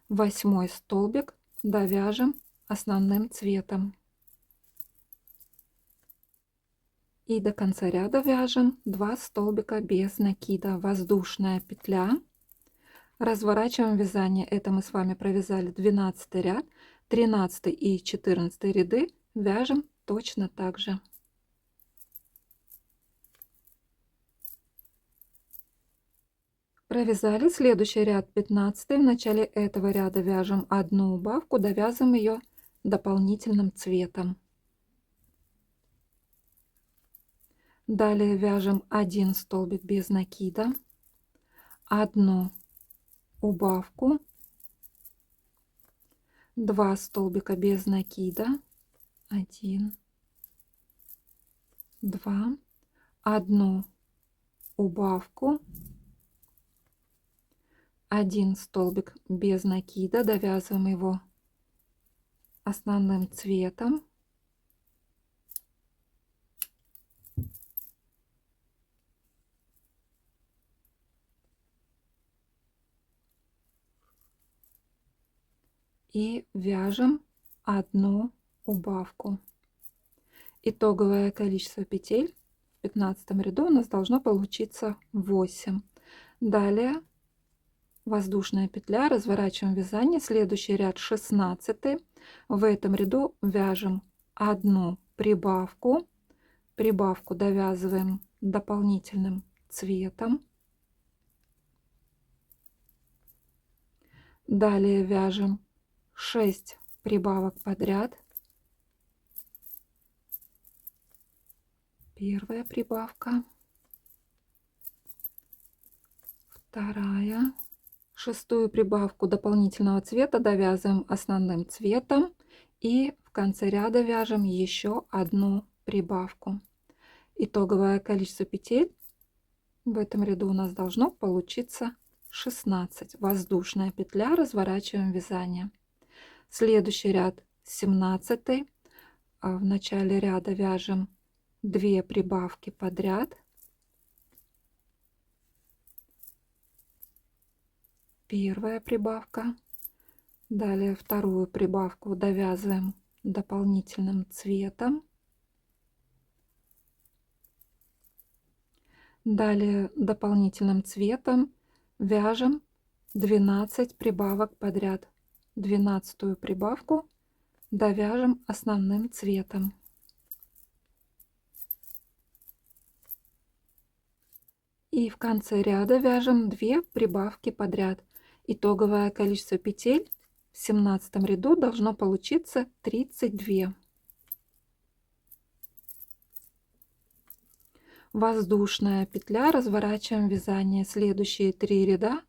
8 столбик довяжем основным цветом. И до конца ряда вяжем 2 столбика без накида, воздушная петля, разворачиваем вязание. Это мы с вами провязали 12 ряд, 13 и 14 ряды вяжем точно так же. Провязали следующий ряд 15. В начале этого ряда вяжем одну убавку, довязываем ее дополнительным цветом. Далее вяжем 1 столбик без накида, одну убавку, 2 столбика без накида, 1, 2, одну убавку, 1 столбик без накида, довязываем его основным цветом. И вяжем одну убавку. Итоговое количество петель в 15 ряду у нас должно получиться 8. Далее воздушная петля, разворачиваем вязание, следующий ряд 16. В этом ряду вяжем одну прибавку, прибавку довязываем дополнительным цветом. Далее вяжем 6 прибавок подряд. Первая прибавка, вторая, шестую прибавку дополнительного цвета довязываем основным цветом и в конце ряда вяжем еще одну прибавку. Итоговое количество петель в этом ряду у нас должно получиться 16. Воздушная петля, разворачиваем вязание. Следующий ряд 17. В начале ряда вяжем 2 прибавки подряд. Первая прибавка. Далее вторую прибавку довязываем дополнительным цветом. Далее дополнительным цветом вяжем 12 прибавок подряд. 12-ю прибавку довяжем основным цветом. И в конце ряда вяжем 2 прибавки подряд. Итоговое количество петель в 17 ряду должно получиться 32. Воздушная петля, разворачиваем вязание. Следующие 3 ряда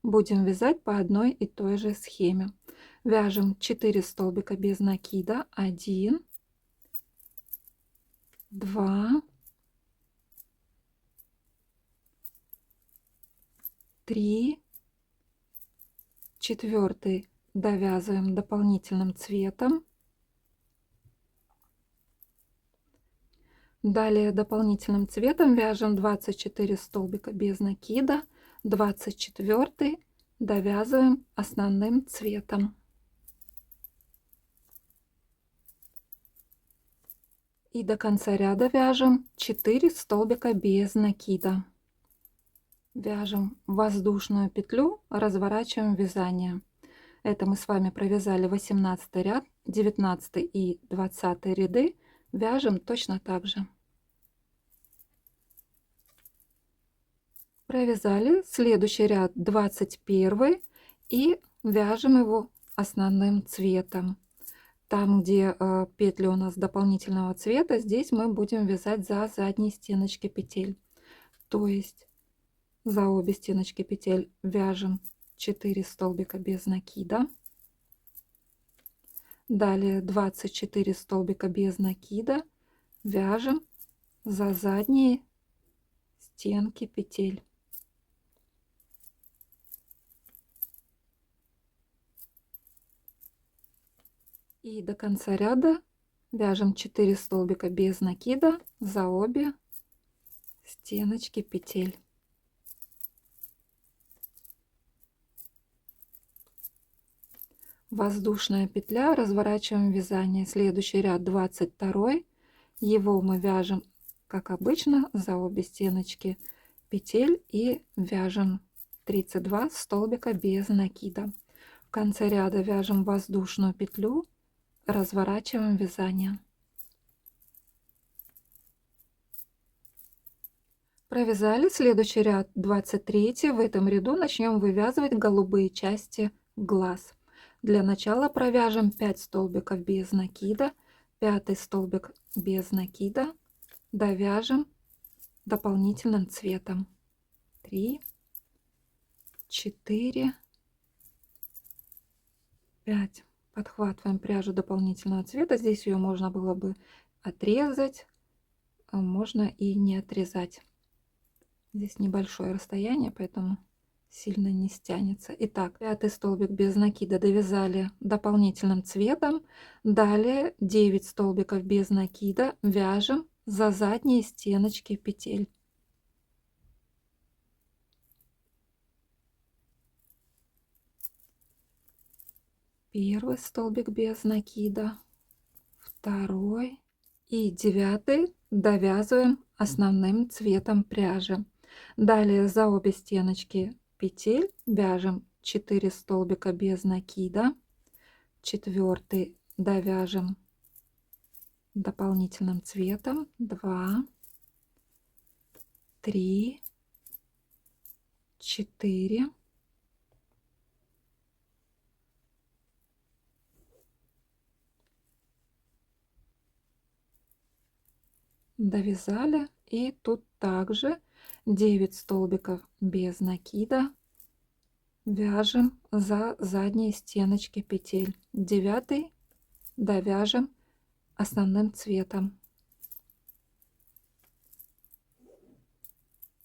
будем вязать по одной и той же схеме. Вяжем 4 столбика без накида, 1, 2, 3, 4 довязываем дополнительным цветом. Далее дополнительным цветом вяжем 24 столбика без накида, 24 довязываем основным цветом. И до конца ряда вяжем 4 столбика без накида. Вяжем воздушную петлю, разворачиваем вязание. Это мы с вами провязали 18 ряд, 19 и 20 ряды. Вяжем точно так же. Провязали следующий ряд 21 и вяжем его основным цветом. Там, где петли у нас дополнительного цвета, здесь мы будем вязать за задние стеночки петель. То есть за обе стеночки петель вяжем 4 столбика без накида. Далее 24 столбика без накида вяжем за задние стенки петель. И до конца ряда вяжем 4 столбика без накида за обе стеночки петель. Воздушная петля, разворачиваем вязание. Следующий ряд 22, его мы вяжем как обычно, за обе стеночки петель и вяжем 32 столбика без накида. В конце ряда вяжем воздушную петлю, разворачиваем вязание. Провязали следующий ряд 23. В этом ряду начнем вывязывать голубые части глаз. Для начала провяжем 5 столбиков без накида, 5 столбик без накида, довяжем дополнительным цветом. 3, 4, 5. Подхватываем пряжу дополнительного цвета. Здесь ее можно было бы отрезать, а можно и не отрезать. Здесь небольшое расстояние, поэтому сильно не стянется. Итак, 5 столбик без накида довязали дополнительным цветом. Далее 9 столбиков без накида вяжем за задние стеночки петель. Первый столбик без накида, второй и 9 довязываем основным цветом пряжи. Далее за обе стеночки петель вяжем 4 столбика без накида, 4 довяжем дополнительным цветом, 2, 3, 4, 5 довязали, и тут также 9 столбиков без накида вяжем за задние стеночки петель. 9 довяжем основным цветом.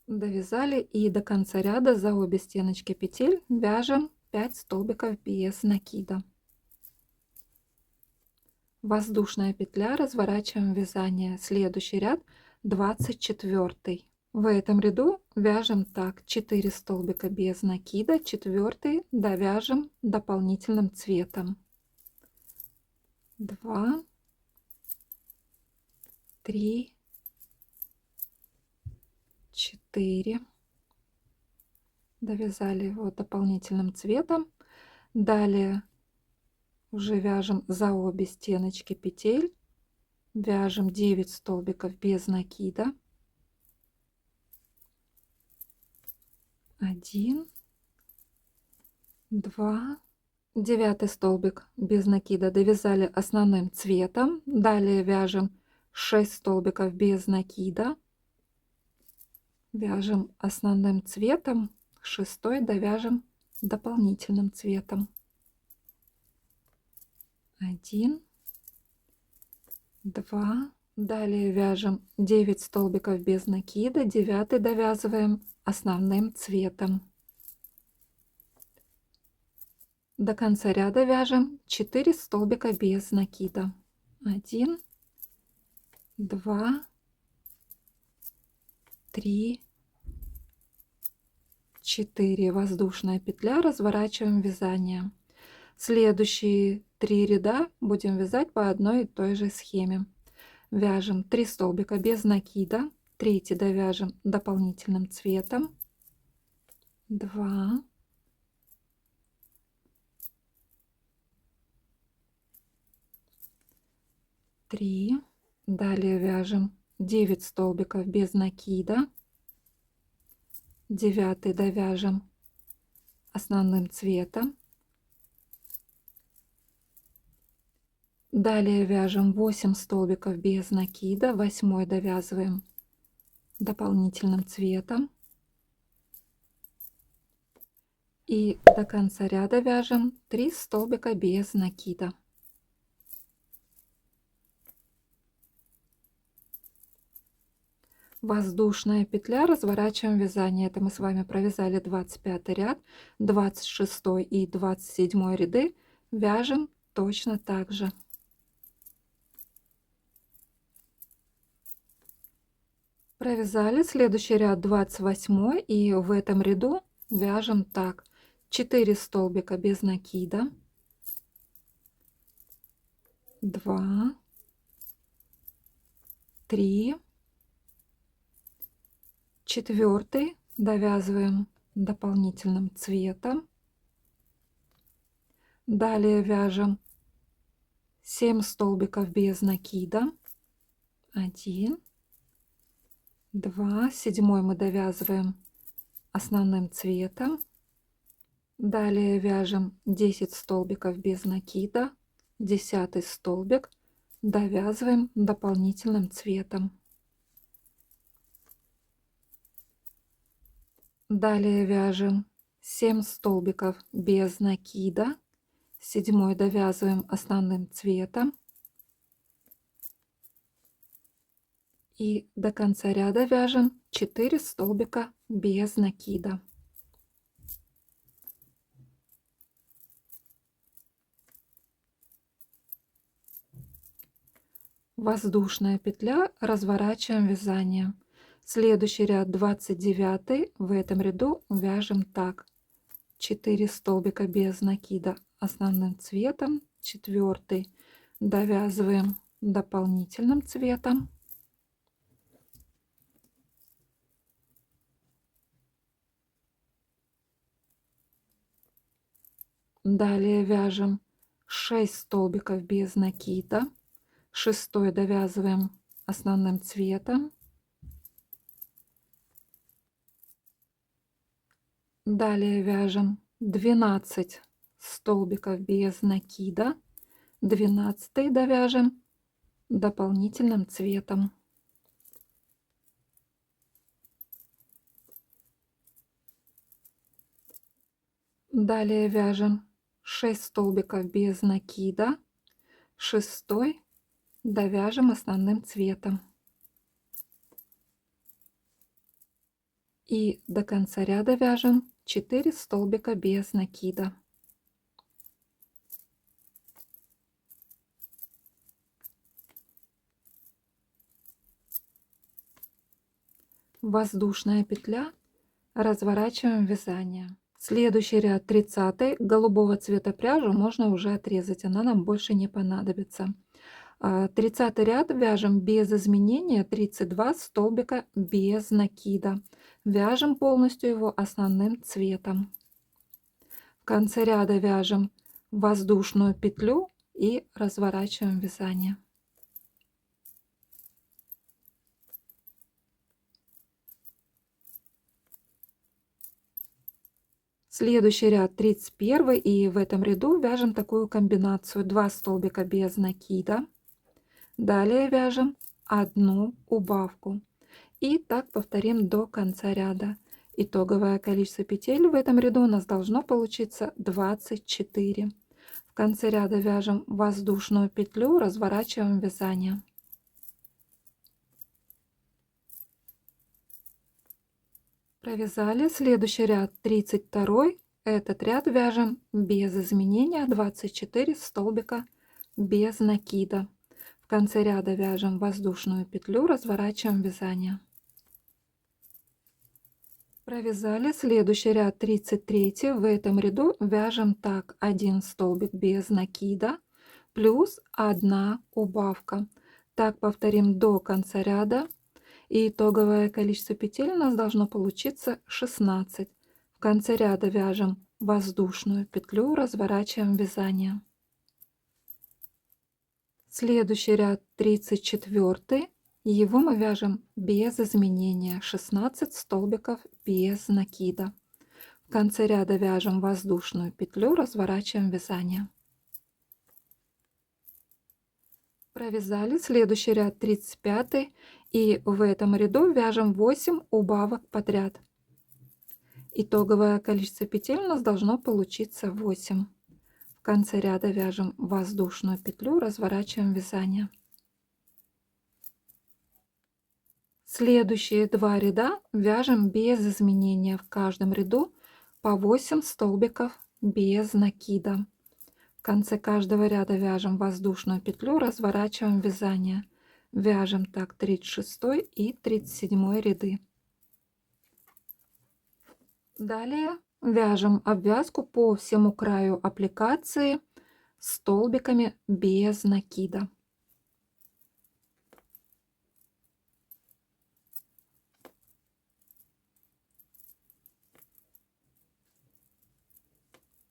Довязали, и до конца ряда за обе стеночки петель вяжем 5 столбиков без накида. Воздушная петля, разворачиваем вязание. Следующий ряд 24. В этом ряду вяжем так: 4 столбика без накида, 4 довяжем дополнительным цветом. 2, 3, 4 довязали его дополнительным цветом. Далее уже вяжем за обе стеночки петель, вяжем 9 столбиков без накида, 1, 2, 9 столбик без накида довязали основным цветом. Далее вяжем 6 столбиков без накида, вяжем основным цветом, 6 довяжем дополнительным цветом. 1, 2, далее вяжем 9 столбиков без накида, 9 довязываем основным цветом. До конца ряда вяжем 4 столбика без накида. 1, 2, 3, 4. Воздушная петля, разворачиваем вязание. Следующие 3 ряда будем вязать по одной и той же схеме. Вяжем 3 столбика без накида, 3 довяжем дополнительным цветом, 2, 3, далее вяжем 9 столбиков без накида, 9 довяжем основным цветом. Далее вяжем 8 столбиков без накида, 8 довязываем дополнительным цветом. И до конца ряда вяжем 3 столбика без накида. Воздушная петля, разворачиваем вязание. Это мы с вами провязали 25 ряд, 26 и 27 ряды вяжем точно так же. Провязали следующий ряд 28, и в этом ряду вяжем так: 4 столбика без накида, 2, 3, 4 довязываем дополнительным цветом. Далее вяжем 7 столбиков без накида. 1, 2, 7 мы довязываем основным цветом. Далее вяжем 10 столбиков без накида. 10 столбик довязываем дополнительным цветом. Далее вяжем 7 столбиков без накида. 7 довязываем основным цветом. И до конца ряда вяжем 4 столбика без накида. Воздушная петля, разворачиваем вязание. Следующий ряд 29. В этом ряду вяжем так: 4 столбика без накида основным цветом, 4 довязываем дополнительным цветом. Далее вяжем 6 столбиков без накида, 6 довязываем основным цветом. Далее вяжем 12 столбиков без накида, 12 довяжем дополнительным цветом. Далее вяжем 6 столбиков без накида, 6 довяжем основным цветом. И до конца ряда вяжем 4 столбика без накида. Воздушная петля, разворачиваем вязание. Следующий ряд 30. Голубого цвета пряжу можно уже отрезать, она нам больше не понадобится. 30 ряд вяжем без изменения 32 столбика без накида. Вяжем полностью его основным цветом. В конце ряда вяжем воздушную петлю и разворачиваем вязание. Следующий ряд 31, и в этом ряду вяжем такую комбинацию: 2 столбика без накида. Далее вяжем 1 убавку. И так повторим до конца ряда. Итоговое количество петель в этом ряду у нас должно получиться 24. В конце ряда вяжем воздушную петлю, разворачиваем вязание. Провязали. Следующий ряд 32. Этот ряд вяжем без изменения 24 столбика без накида. В конце ряда вяжем воздушную петлю, разворачиваем вязание. Провязали. Следующий ряд 33. В этом ряду вяжем так: 1 столбик без накида плюс 1 убавка. Так повторим до конца ряда. И итоговое количество петель у нас должно получиться 16. В конце ряда вяжем воздушную петлю, разворачиваем вязание. Следующий ряд 34. Его мы вяжем без изменения 16 столбиков без накида. В конце ряда вяжем воздушную петлю, разворачиваем вязание. Провязали. Следующий ряд 35, и в этом ряду вяжем 8 убавок подряд. Итоговое количество петель у нас должно получиться 8. В конце ряда вяжем воздушную петлю, разворачиваем вязание. Следующие 2 ряда вяжем без изменения. В каждом ряду по 8 столбиков без накида. В конце каждого ряда вяжем воздушную петлю, разворачиваем вязание. Вяжем так 36 и 37 ряды. Далее вяжем обвязку по всему краю аппликации столбиками без накида.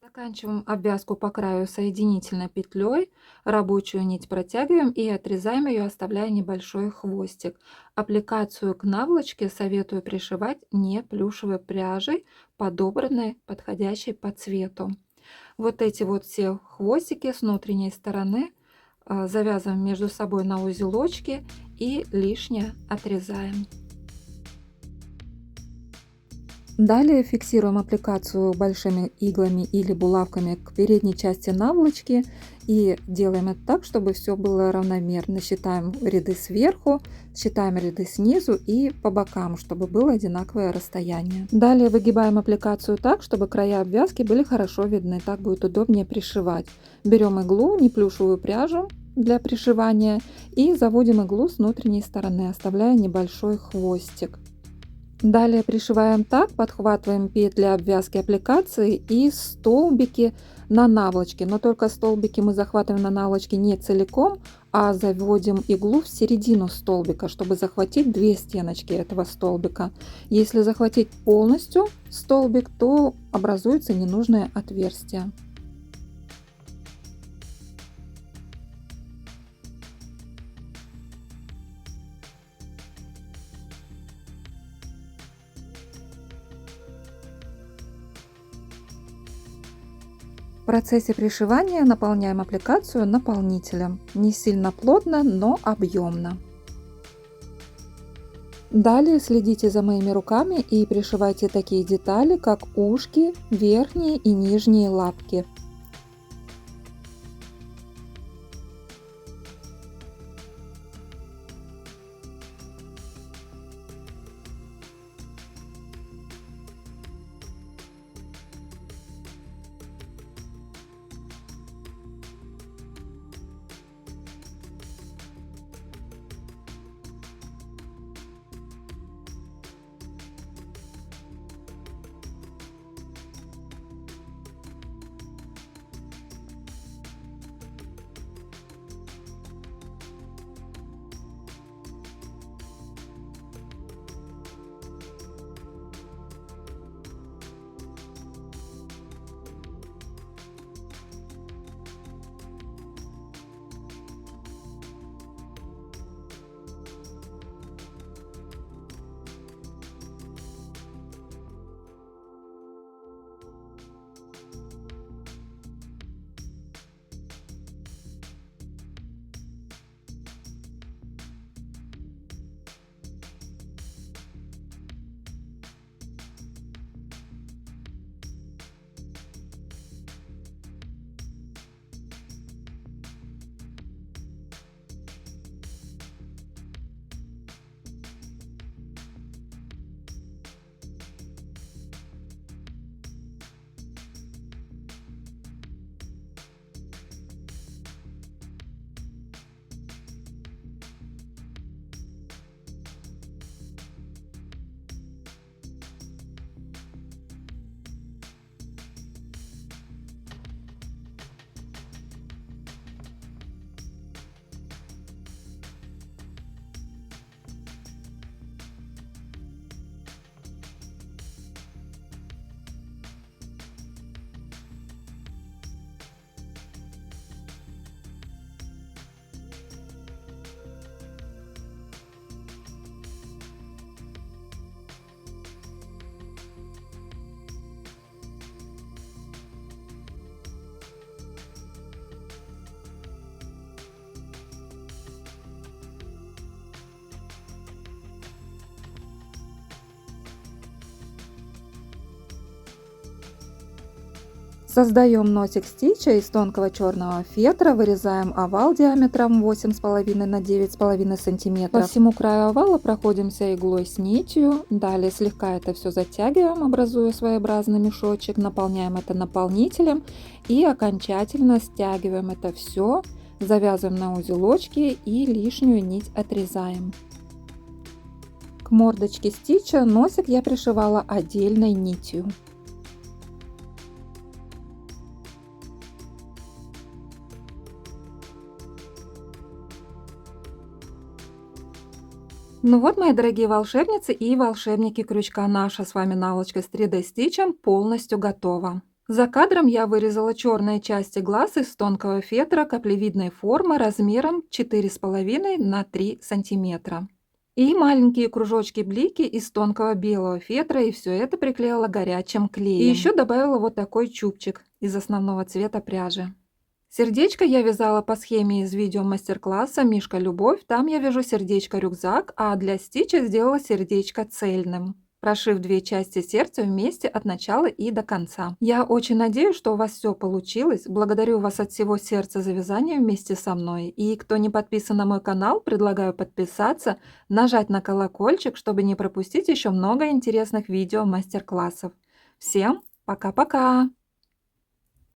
Заканчиваем обвязку по краю соединительной петлей, рабочую нить протягиваем и отрезаем ее, оставляя небольшой хвостик. Аппликацию к наволочке советую пришивать не плюшевой пряжей, подобранной, подходящей по цвету. Вот эти вот все хвостики с внутренней стороны завязываем между собой на узелочки и лишнее отрезаем. Далее фиксируем аппликацию большими иглами или булавками к передней части наволочки и делаем это так, чтобы все было равномерно. Считаем ряды сверху, считаем ряды снизу и по бокам, чтобы было одинаковое расстояние. Далее выгибаем аппликацию так, чтобы края обвязки были хорошо видны, так будет удобнее пришивать. Берем иглу, не плюшевую пряжу для пришивания и заводим иглу с внутренней стороны, оставляя небольшой хвостик. Далее пришиваем так, подхватываем петли обвязки аппликации и столбики на наволочке. Но только столбики мы захватываем на наволочке не целиком, а заводим иглу в середину столбика, чтобы захватить две стеночки этого столбика. Если захватить полностью столбик, то образуется ненужное отверстие. В процессе пришивания наполняем аппликацию наполнителем. Не сильно плотно, но объемно. Далее следите за моими руками и пришивайте такие детали, как ушки, верхние и нижние лапки. Создаем носик стича из тонкого черного фетра, вырезаем овал диаметром 8,5 на 9,5 сантиметров. По всему краю овала проходимся иглой с нитью, далее слегка это все затягиваем, образуя своеобразный мешочек, наполняем это наполнителем и окончательно стягиваем это все, завязываем на узелочки и лишнюю нить отрезаем. К мордочке стича носик я пришивала отдельной нитью. Ну вот, мои дорогие волшебницы и волшебники крючка, наша с вами наволочка с 3D стичем полностью готова. За кадром я вырезала черные части глаз из тонкого фетра каплевидной формы размером 4,5 на 3 сантиметра. И маленькие кружочки-блики из тонкого белого фетра, и все это приклеила горячим клеем. И еще добавила вот такой чубчик из основного цвета пряжи. Сердечко я вязала по схеме из видео мастер-класса «Мишка Любовь». Там я вяжу сердечко-рюкзак, а для стича сделала сердечко цельным, прошив две части сердца вместе от начала и до конца. Я очень надеюсь, что у вас все получилось. Благодарю вас от всего сердца за вязание вместе со мной. И кто не подписан на мой канал, предлагаю подписаться, нажать на колокольчик, чтобы не пропустить еще много интересных видео мастер-классов. Всем пока-пока!